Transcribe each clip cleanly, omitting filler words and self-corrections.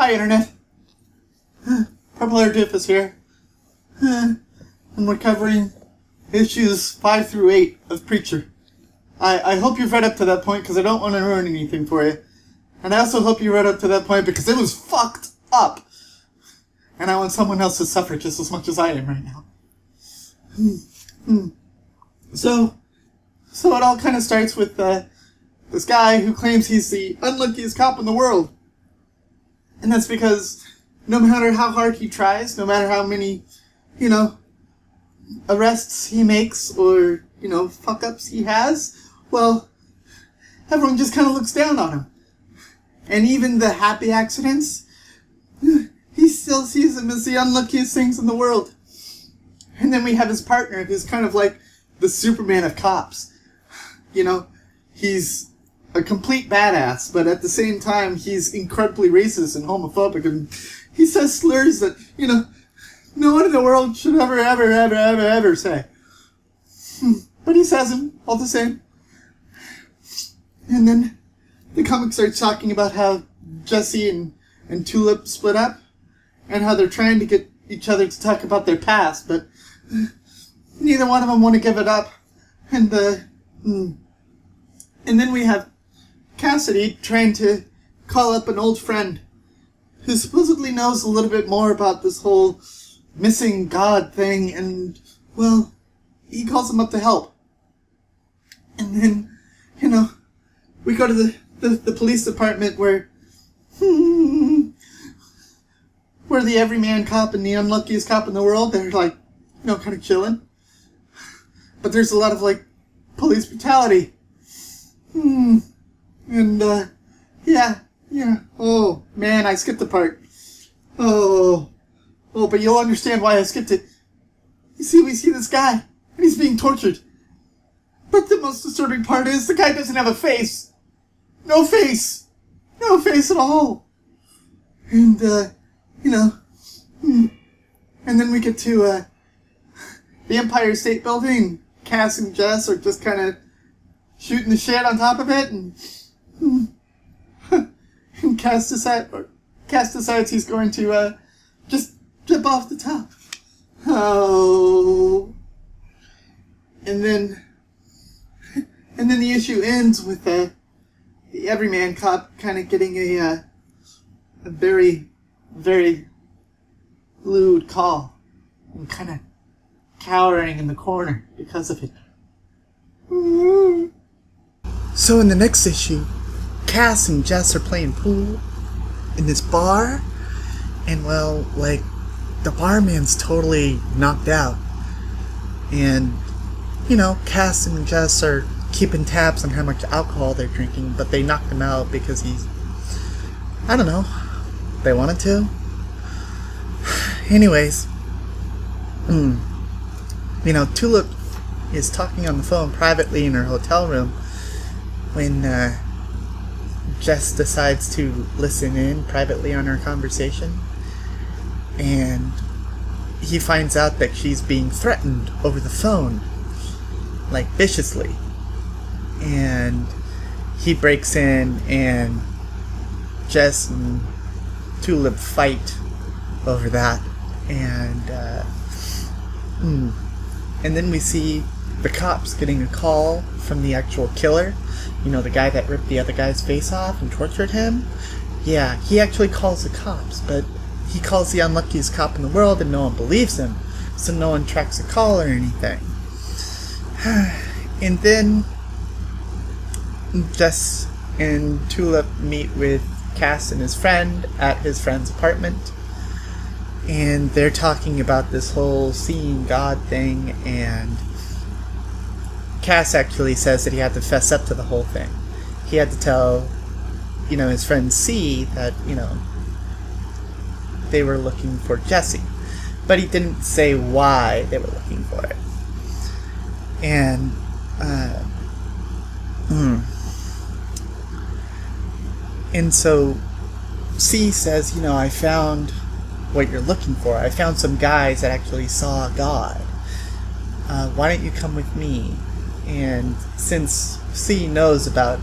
Hi, Internet. Purple Hair Diff is here. And we're covering issues 5 through 8 of Preacher. I hope you've read up to that point because I don't want to ruin anything for you. And I also hope you read up to that point because it was fucked up. And I want someone else to suffer just as much as I am right now. So it all kind of starts with this guy who claims he's the unluckiest cop in the world. And that's because no matter how hard he tries, no matter how many, arrests he makes or, fuck-ups he has, well, everyone just kind of looks down on him. And even the happy accidents, he still sees them as the unluckiest things in the world. And then we have his partner, who's kind of like the Superman of cops. He's a complete badass, but at the same time, he's incredibly racist and homophobic, and he says slurs that, no one in the world should ever say. But he says them all the same. And then the comic starts talking about how Jesse and Tulip split up, and how they're trying to get each other to talk about their past, but neither one of them want to give it up. And then we have Cassidy trying to call up an old friend who supposedly knows a little bit more about this whole missing God thing, and, well, he calls him up to help. And then, we go to the police department where the everyman cop and the unluckiest cop in the world, they're like, kind of chilling. But there's a lot of, police brutality. And, yeah. Oh, man, I skipped a part. Oh, but you'll understand why I skipped it. You see, we see this guy, and he's being tortured. But the most disturbing part is the guy doesn't have a face. No face. No face at all. And, and then we get to, the Empire State Building. Cass and Jess are just kind of shooting the shit on top of it, and Cass decides he's going to, just jump off the top. Oh. And then the issue ends with, the everyman cop kind of getting a very, very lewd call and kind of cowering in the corner because of it. So in the next issue, Cass and Jess are playing pool in this bar, and the barman's totally knocked out. And, Cass and Jess are keeping tabs on how much alcohol they're drinking, but they knocked him out because they wanted to. Anyways, Tulip is talking on the phone privately in her hotel room when Jess decides to listen in privately on her conversation, and he finds out that she's being threatened over the phone, viciously. And he breaks in, and Jess and Tulip fight over that, and then we see the cops getting a call from the actual killer, the guy that ripped the other guy's face off and tortured him. Yeah, he actually calls the cops, but he calls the unluckiest cop in the world, and no one believes him, so no one tracks a call or anything. And then Jess and Tulip meet with Cass and his friend at his friend's apartment, and they're talking about this whole seeing God thing, and Cass actually says that he had to fess up to the whole thing. He had to tell, his friend C that, they were looking for Jesse, but he didn't say why they were looking for it. And, and so C says, I found what you're looking for. I found some guys that actually saw God. Why don't you come with me? And since C knows about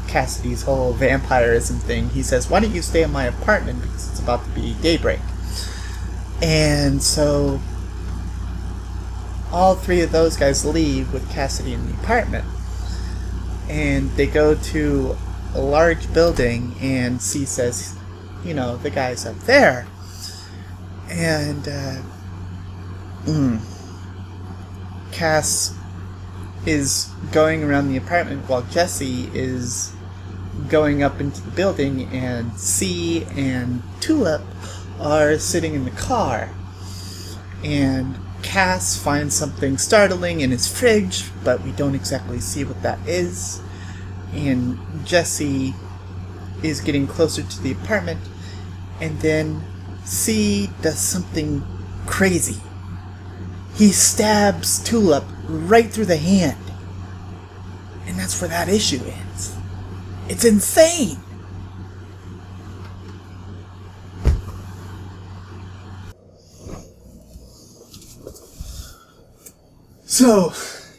Cassidy's whole vampirism thing, he says, "Why don't you stay in my apartment because it's about to be daybreak?" And so all three of those guys leave with Cassidy in the apartment. And they go to a large building, and C says, the guy's up there. And Cass is going around the apartment while Jesse is going up into the building, and C and Tulip are sitting in the car. And Cass finds something startling in his fridge, but we don't exactly see what that is. And Jesse is getting closer to the apartment, and then C does something crazy. He stabs Tulip right through the hand. And that's where that issue ends. It's insane! So,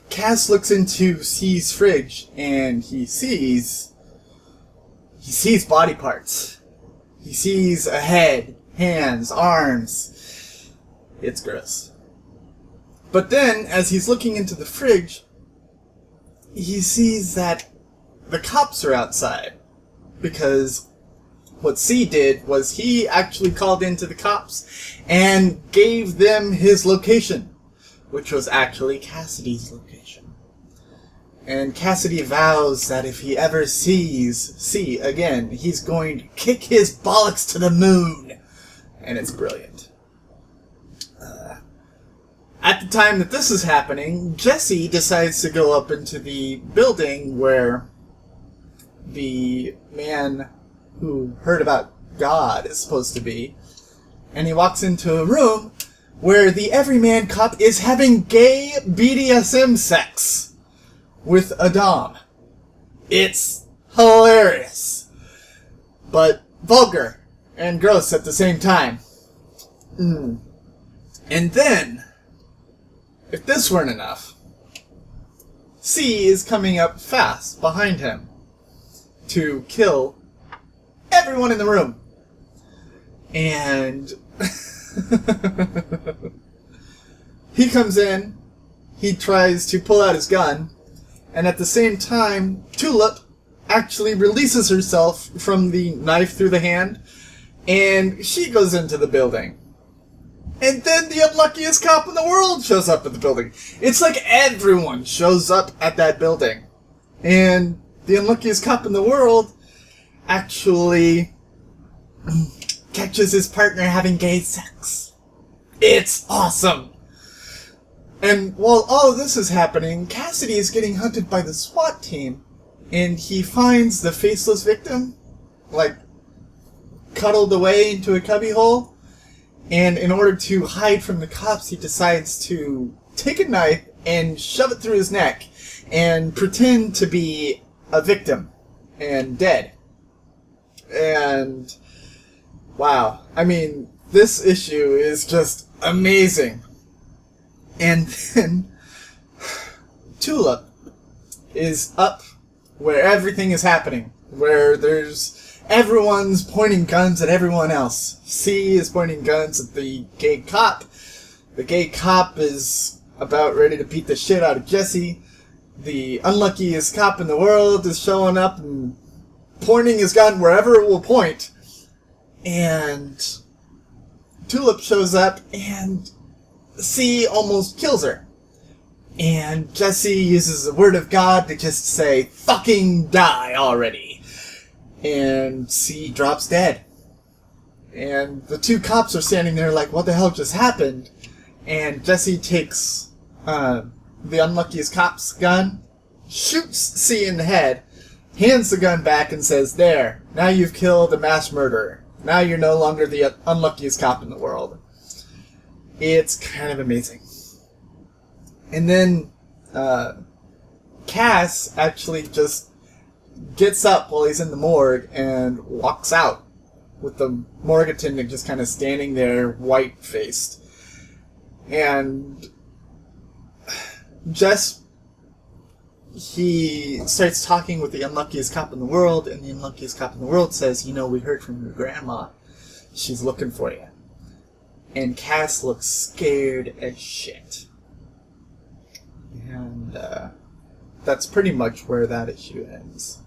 Cass looks into C's fridge, and he sees body parts. He sees a head, hands, arms. It's gross. But then, as he's looking into the fridge, he sees that the cops are outside. Because what C did was he actually called into the cops and gave them his location, which was actually Cassidy's location. And Cassidy vows that if he ever sees C again, he's going to kick his bollocks to the moon. And it's brilliant. At the time that this is happening, Jesse decides to go up into the building where the man who heard about God is supposed to be. And he walks into a room where the everyman cop is having gay BDSM sex with a dom. It's hilarious, but vulgar and gross at the same time. And then, if this weren't enough, C is coming up fast behind him to kill everyone in the room. And he comes in, he tries to pull out his gun, and at the same time, Tulip actually releases herself from the knife through the hand, and she goes into the building. And then the unluckiest cop in the world shows up at the building. It's like everyone shows up at that building. And the unluckiest cop in the world actually catches his partner having gay sex. It's awesome! And while all of this is happening, Cassidy is getting hunted by the SWAT team. And he finds the faceless victim, cuddled away into a cubbyhole. And in order to hide from the cops, he decides to take a knife and shove it through his neck and pretend to be a victim and dead. And wow, I mean, this issue is just amazing. And then Tulip is up where everything is happening, where everyone's pointing guns at everyone else. C is pointing guns at the gay cop. The gay cop is about ready to beat the shit out of Jesse. The unluckiest cop in the world is showing up and pointing his gun wherever it will point. And Tulip shows up and C almost kills her. And Jesse uses the word of God to just say, "Fucking die already." And C drops dead. And the two cops are standing there like, what the hell just happened? And Jesse takes the unluckiest cop's gun, shoots C in the head, hands the gun back and says, "There, now you've killed a mass murderer. Now you're no longer the unluckiest cop in the world." It's kind of amazing. And then Cass actually just gets up while he's in the morgue and walks out with the morgue attendant just kind of standing there white-faced. And he starts talking with the unluckiest cop in the world, and the unluckiest cop in the world says, "You know, we heard from your grandma. She's looking for you." And Cass looks scared as shit. And that's pretty much where that issue ends.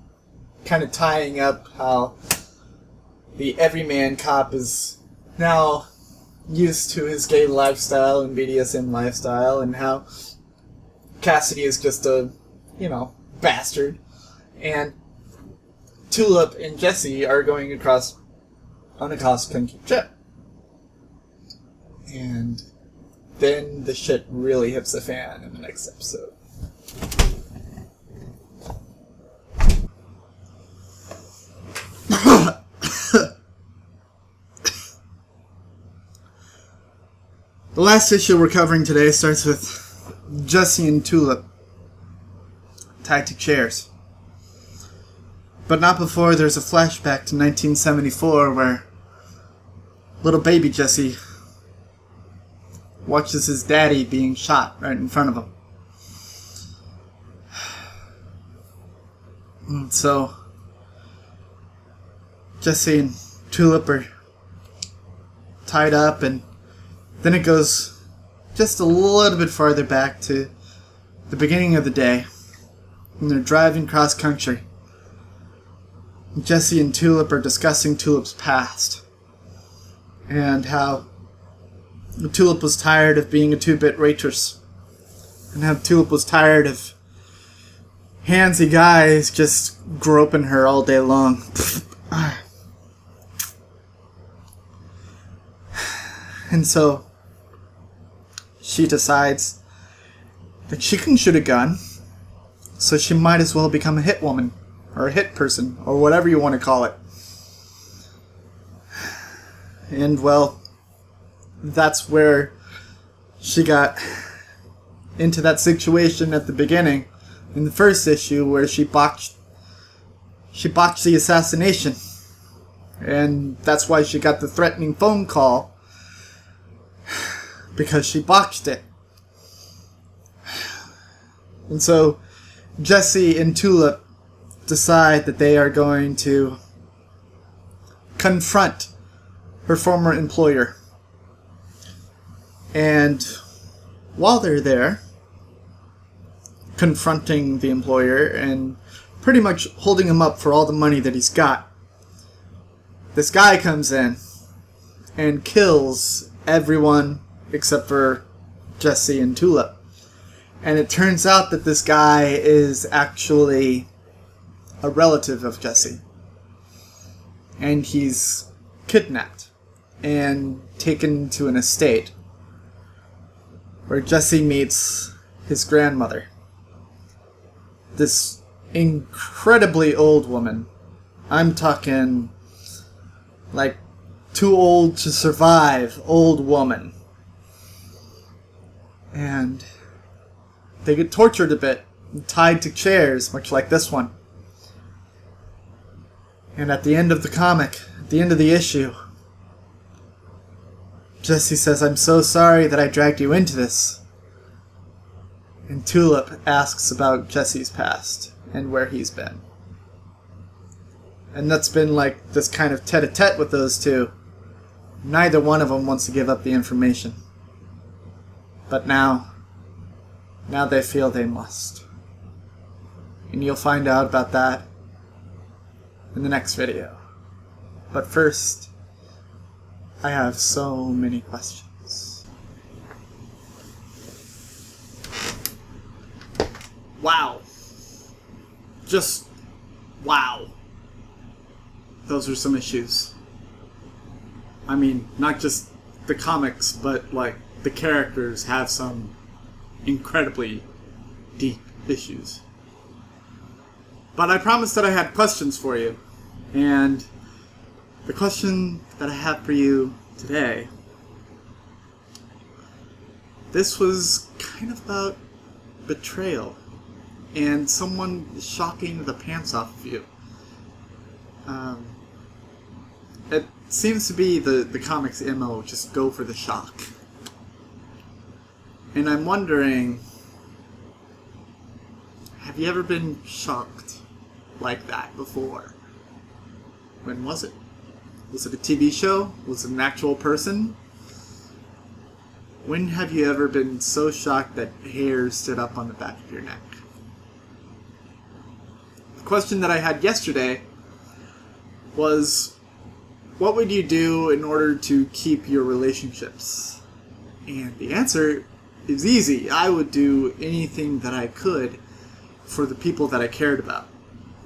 Kind of tying up how the everyman cop is now used to his gay lifestyle and BDSM lifestyle, and how Cassidy is just a, bastard. And Tulip and Jesse are going across on a cross-country trip. And then the shit really hits the fan in the next episode. The last issue we're covering today starts with Jesse and Tulip tied to chairs. But not before there's a flashback to 1974 where little baby Jesse watches his daddy being shot right in front of him. And so Jesse and Tulip are tied up, and then it goes just a little bit farther back to the beginning of the day, and they're driving cross country. Jesse and Tulip are discussing Tulip's past, and how Tulip was tired of being a 2-bit waitress, and how Tulip was tired of handsy guys just groping her all day long. And so she decides that she can shoot a gun, so she might as well become a hit woman, or a hit person, or whatever you want to call it. And, well, that's where she got into that situation at the beginning, in the first issue, where she botched the assassination. And that's why she got the threatening phone call, because she botched it. And so Jesse and Tulip decide that they are going to confront her former employer. And while they're there, confronting the employer and pretty much holding him up for all the money that he's got, this guy comes in and kills everyone except for Jesse and Tulip. And it turns out that this guy is actually a relative of Jesse. And he's kidnapped and taken to an estate where Jesse meets his grandmother. This incredibly old woman. I'm talking like too old to survive old woman. And they get tortured a bit, tied to chairs, much like this one. And at the end of the comic, at the end of the issue, Jesse says, "I'm so sorry that I dragged you into this." And Tulip asks about Jesse's past and where he's been. And that's been like this kind of tete-a-tete with those two. Neither one of them wants to give up the information. But now they feel they must. And you'll find out about that in the next video. But first, I have so many questions. Wow. Just wow. Those are some issues. I mean, not just the comics, but like the characters have some incredibly deep issues. But I promised that I had questions for you. And the question that I have for you today, this was kind of about betrayal and someone shocking the pants off of you. It seems to be the comics MO, just go for the shock. And I'm wondering, Have you ever been shocked like that before? When was it? Was it a TV show? Was it an actual person? When have you ever been so shocked that hairs stood up on the back of your neck? The question that I had yesterday was, what would you do in order to keep your relationships? And the answer is easy. I would do anything that I could for the people that I cared about,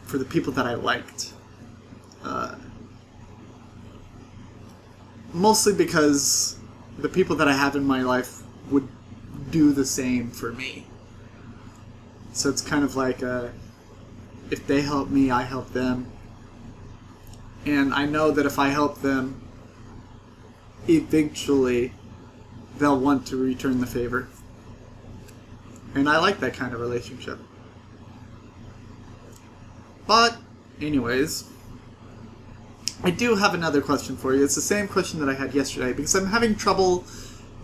for the people that I liked. Mostly because the people that I have in my life would do the same for me. So it's kind of like, if they help me, I help them. And I know that if I help them, eventually they'll want to return the favor. And I like that kind of relationship. But, anyways, I do have another question for you. It's the same question that I had yesterday, because I'm having trouble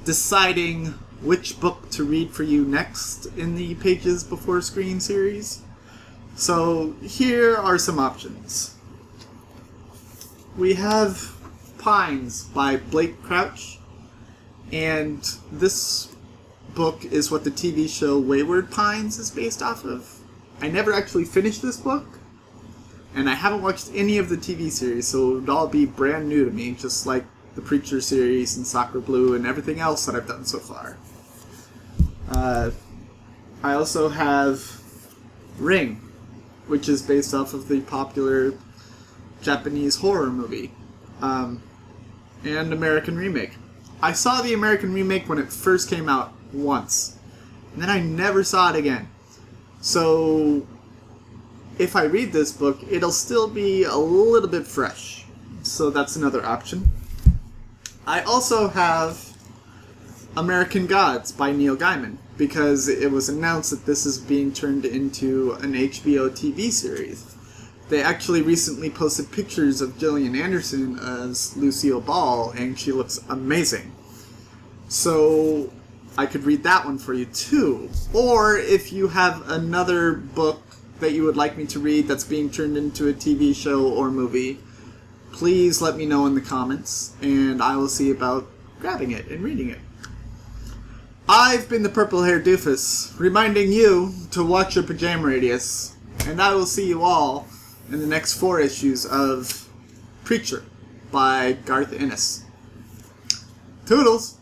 deciding which book to read for you next in the Pages Before Screen series. So, here are some options. We have Pines by Blake Crouch, and this book is what the TV show Wayward Pines is based off of. I never actually finished this book, and I haven't watched any of the TV series, so it would all be brand new to me, just like the Preacher series and Soccer Blue and everything else that I've done so far. I also have Ring, which is based off of the popular Japanese horror movie, and American remake. I saw the American remake when it first came out once, and then I never saw it again. So if I read this book, it'll still be a little bit fresh. So that's another option. I also have American Gods by Neil Gaiman, because it was announced that this is being turned into an HBO TV series. They actually recently posted pictures of Gillian Anderson as Lucille Ball, and she looks amazing. So I could read that one for you too. Or if you have another book that you would like me to read that's being turned into a TV show or movie, please let me know in the comments, and I will see about grabbing it and reading it. I've been the Purple Hair Doofus, reminding you to watch your pajama radius, and I will see you all in the next 4 issues of Preacher by Garth Ennis. Toodles!